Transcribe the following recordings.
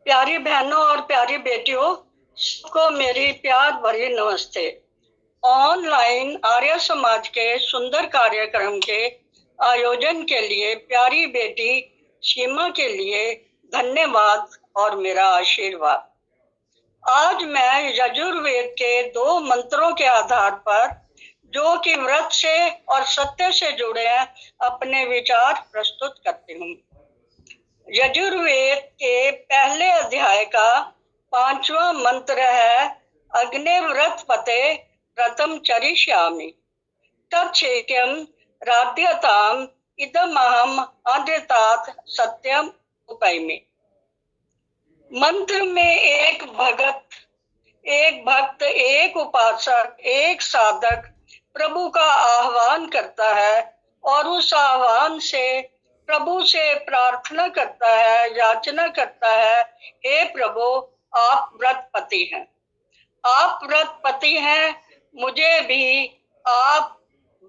प्यारी बहनों और प्यारी बेटियों, सबको मेरी प्यार भरी नमस्ते। ऑनलाइन आर्य समाज के सुंदर कार्यक्रम के आयोजन के लिए प्यारी बेटी सीमा के लिए धन्यवाद और मेरा आशीर्वाद। आज मैं यजुर्वेद के 2 मंत्रों के आधार पर, जो कि व्रत से और सत्य से जुड़े हैं, अपने विचार प्रस्तुत करती हूँ। यजुर्वेद के पहले अध्याय का 5वां मंत्र है, अग्निव्रत पते व्रतम चरिष्यामि तच्छेक्यम राध्यताम इदमहम अनृतात् सत्यम उपैमि। मंत्र में एक भक्त, एक उपासक, एक साधक प्रभु का आह्वान करता है और उस आह्वान से प्रभु से प्रार्थना करता है, याचना करता है, हे प्रभु, आप व्रतपति हैं, आप व्रतपति हैं, मुझे भी आप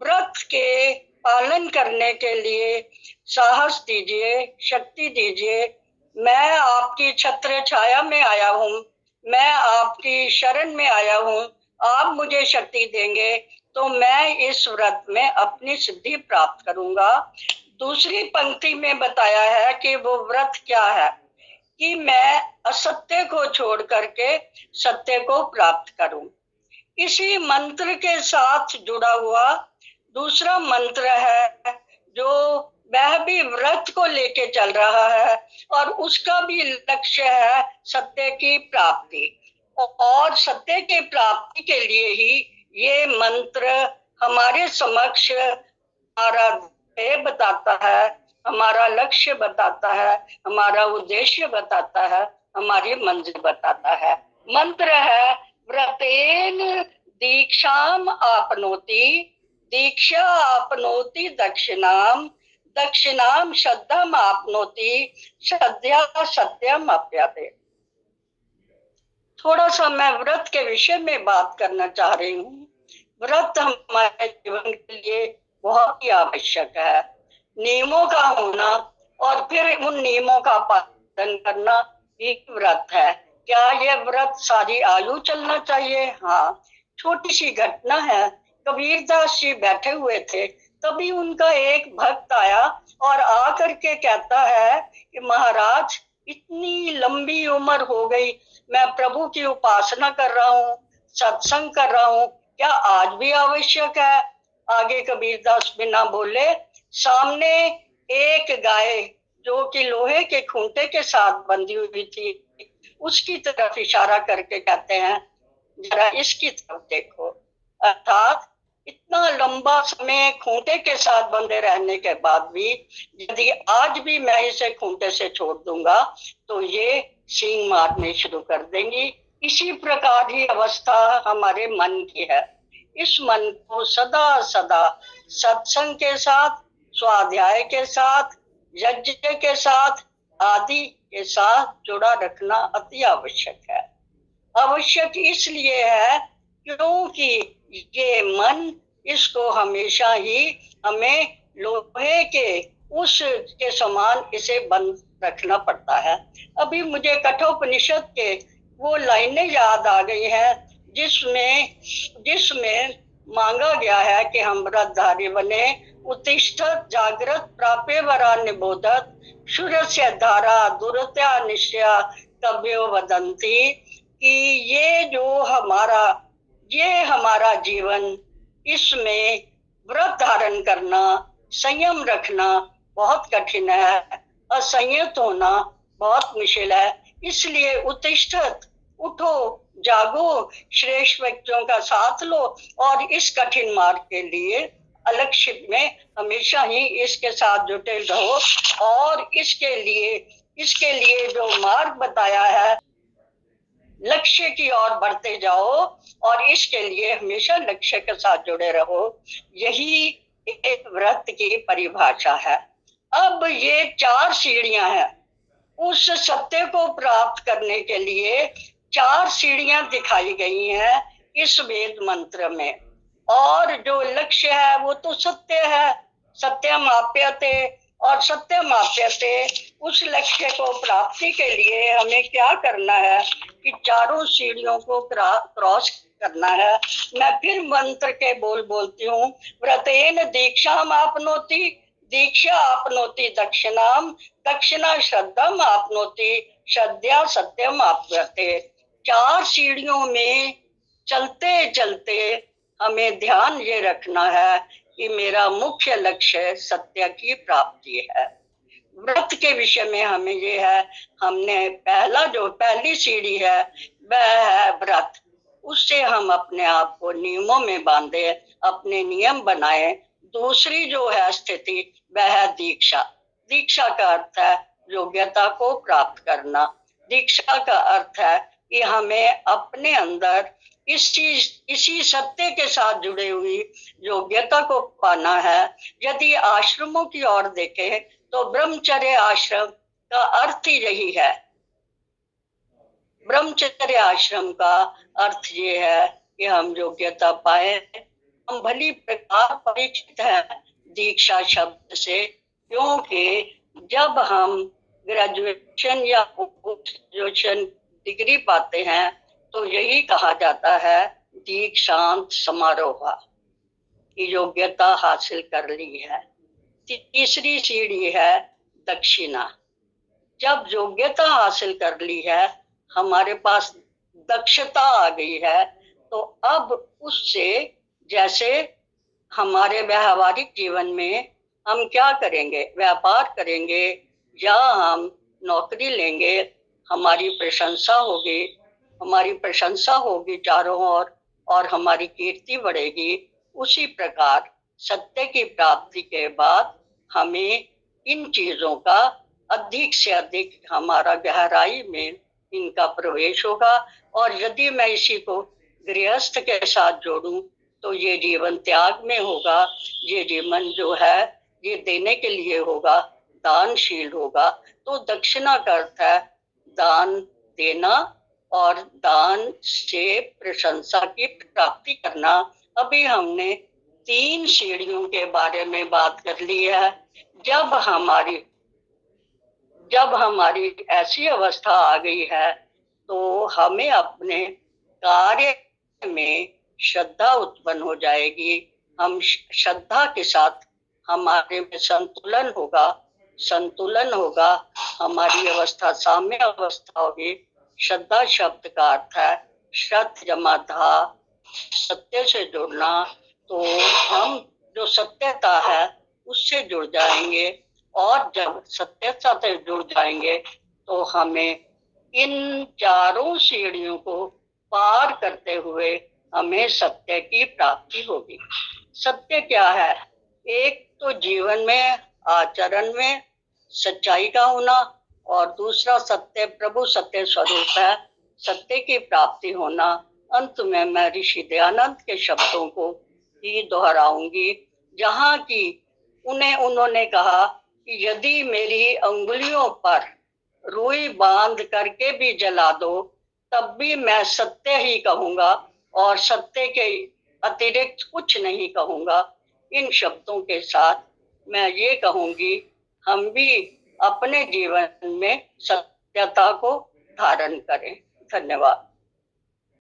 व्रत के पालन करने के लिए साहस दीजिए, शक्ति दीजिए। मैं आपकी छत्र छाया में आया हूँ, मैं आपकी शरण में आया हूँ। आप मुझे शक्ति देंगे तो मैं इस व्रत में अपनी सिद्धि प्राप्त करूंगा। दूसरी पंक्ति में बताया है कि वो व्रत क्या है, कि मैं असत्य को छोड़ करके सत्य को प्राप्त करूं। इसी मंत्र के साथ जुड़ा हुआ दूसरा मंत्र है, जो वह भी व्रत को लेके चल रहा है और उसका भी लक्ष्य है सत्य की प्राप्ति। और सत्य की प्राप्ति के लिए ही ये मंत्र हमारे समक्ष हमारा ध्येय बताता है, हमारा लक्ष्य बताता है, हमारा उद्देश्य बताता है, हमारी मंजिल बताता है। मंत्र है, व्रतेन दीक्षाम आपनोति, दीक्षा आपनोति दक्षिणाम, दक्षिणाम श्रद्धम आपनोति, श्रद्धा सत्यम अप्यते। थोड़ा सा मैं व्रत के विषय में बात करना चाह रही हूँ। व्रत हमारे जीवन के लिए बहुत ही आवश्यक है। नियमों का होना और फिर उन नियमों का पालन करना ही व्रत है। क्या यह व्रत सारी आयु चलना चाहिए? हाँ। छोटी सी घटना है, कबीरदास जी बैठे हुए थे, तभी उनका एक भक्त आया और आकर के कहता है कि महाराज, इतनी लंबी उम्र हो गई, मैं प्रभु की उपासना कर रहा हूँ, सत्संग कर रहा हूँ, क्या आज भी आवश्यक है? आगे कबीरदास बिना बोले सामने एक गाय जो कि लोहे के खूंटे के साथ बंधी हुई थी, उसकी तरफ इशारा करके कहते हैं, जरा इसकी तरफ देखो। अर्थात इतना लंबा समय खूंटे के साथ बंधे रहने के बाद भी यदि आज भी मैं इसे खूंटे से छोड़ दूंगा तो ये सींग मारने शुरू कर देंगी। इसी प्रकार ही अवस्था हमारे मन की है। इस मन को सदा सदा सत्संग के साथ, स्वाध्याय के साथ, यज्ञ के साथ, आदि के साथ जुड़ा रखना अति आवश्यक है। आवश्यक इसलिए है क्योंकि ये मन, इसको हमेशा ही हमें लोहे के उस के समान इसे बंद रखना पड़ता है। अभी मुझे कठोपनिषद के वो लाइनें याद आ गई हैं जिसमें मांगा गया है कि हम व्रतधारी बने। उत्तिष्ठत जागृत प्राप्य वरा निबोधत, शूरस्य धारा दुरत्या निश्चया कव्यो वदंती। कि ये हमारा जीवन, इसमें व्रत धारण करना, संयम रखना बहुत कठिन है, असंयत होना बहुत मुश्किल है। इसलिए उत्तिष्ठत, उठो, जागो, श्रेष्ठ व्यक्तियों का साथ लो और इस कठिन मार्ग के लिए अलक्ष्य में हमेशा ही इसके साथ जुटे रहो। और इसके लिए जो मार्ग बताया है, लक्ष्य की ओर बढ़ते जाओ और इसके लिए हमेशा लक्ष्य के साथ जुड़े रहो। यही एक व्रत की परिभाषा है। अब ये 4 सीढ़ियां हैं। उस सत्य को प्राप्त करने के लिए 4 सीढ़ियां दिखाई गई हैं इस वेद मंत्र में। और जो लक्ष्य है वो तो सत्य है, सत्यम आप्यते, और सत्यम आप्यते, उस लक्ष्य को प्राप्ति के लिए हमें क्या करना है कि चारों सीढ़ियों को क्रॉस करना है। मैं फिर मंत्र के बोलती हूँ। व्रतेन दीक्षाम आपनोति, दीक्षा आपनोति दक्षिणाम, दक्षिणा श्रद्धम आपनोति, श्रद्धा सत्यम आपते। 4 सीढ़ियों में चलते चलते हमें ध्यान ये रखना है कि मेरा मुख्य लक्ष्य सत्य की प्राप्ति है। व्रत के विषय में हमें ये है, हमने पहली सीढ़ी है वह है व्रत। उससे हम अपने आप को नियमों में बांधे, अपने नियम बनाए। दूसरी जो है स्थिति वह है दीक्षा। दीक्षा का अर्थ है योग्यता को प्राप्त करना। दीक्षा का अर्थ है कि हमें अपने अंदर इसी सत्य के साथ जुड़ी हुई योग्यता को पाना है। यदि आश्रमों की ओर देखें तो ब्रह्मचर्य आश्रम का अर्थ ही यही है। ब्रह्मचर्य आश्रम का अर्थ ये है कि हम योग्यता पाए। हम भली प्रकार परिचित हैं दीक्षा शब्द से, क्योंकि जब हम ग्रेजुएशन या पोस्ट ग्रेजुएशन डिग्री पाते हैं तो यही कहा जाता है दीक्षांत समारोह की योग्यता हासिल कर ली है। तीसरी सीढ़ी है दक्षिणा। जब योग्यता हासिल कर ली है, हमारे पास दक्षता आ गई है, तो अब उससे जैसे हमारे व्यावहारिक जीवन में हम क्या करेंगे, व्यापार करेंगे या हम नौकरी लेंगे, हमारी प्रशंसा होगी चारों ओर और हमारी कीर्ति बढ़ेगी। उसी प्रकार सत्य की प्राप्ति के बाद हमें इन चीजों का अधिक से अधिक हमारा गहराई में इनका प्रवेश होगा। और यदि मैं इसी को गृहस्थ के साथ जोड़ूं तो ये जीवन त्याग में होगा। ये जीवन जो है ये देने के लिए होगा, दानशील होगा। तो दक्षिणा का अर्थ है दान देना और दान से प्रशंसा की प्राप्ति करना। अभी हमने 3 सीढ़ियों के बारे में बात कर ली है। जब हमारी ऐसी अवस्था आ गई है तो हमें अपने कार्य में श्रद्धा उत्पन्न हो जाएगी। हम श्रद्धा के साथ हमारे में संतुलन होगा, हमारी अवस्था साम्य अवस्था होगी। श्रद्धा शब्द का अर्थ है श्रद्ध जमा धा, सत्य से जुड़ना। तो हम जो सत्यता है उससे जुड़ जाएंगे, और जब सत्यता से जुड़ जाएंगे तो हमें इन चारों सीढ़ियों को पार करते हुए हमें सत्य की प्राप्ति होगी। सत्य क्या है? एक तो जीवन में, आचरण में सच्चाई का होना, और दूसरा सत्य प्रभु सत्य स्वरूप है, सत्य की प्राप्ति होना। अंत में मैं ऋषि दयानंद के शब्दों को ही दोहराऊंगी, जहाँ की उन्होंने कहा कि यदि मेरी अंगुलियों पर रुई बांध करके भी जला दो तब भी मैं सत्य ही कहूंगा और सत्य के अतिरिक्त कुछ नहीं कहूंगा। इन शब्दों के साथ मैं ये कहूंगी, हम भी अपने जीवन में सत्यता को धारण करें। धन्यवाद।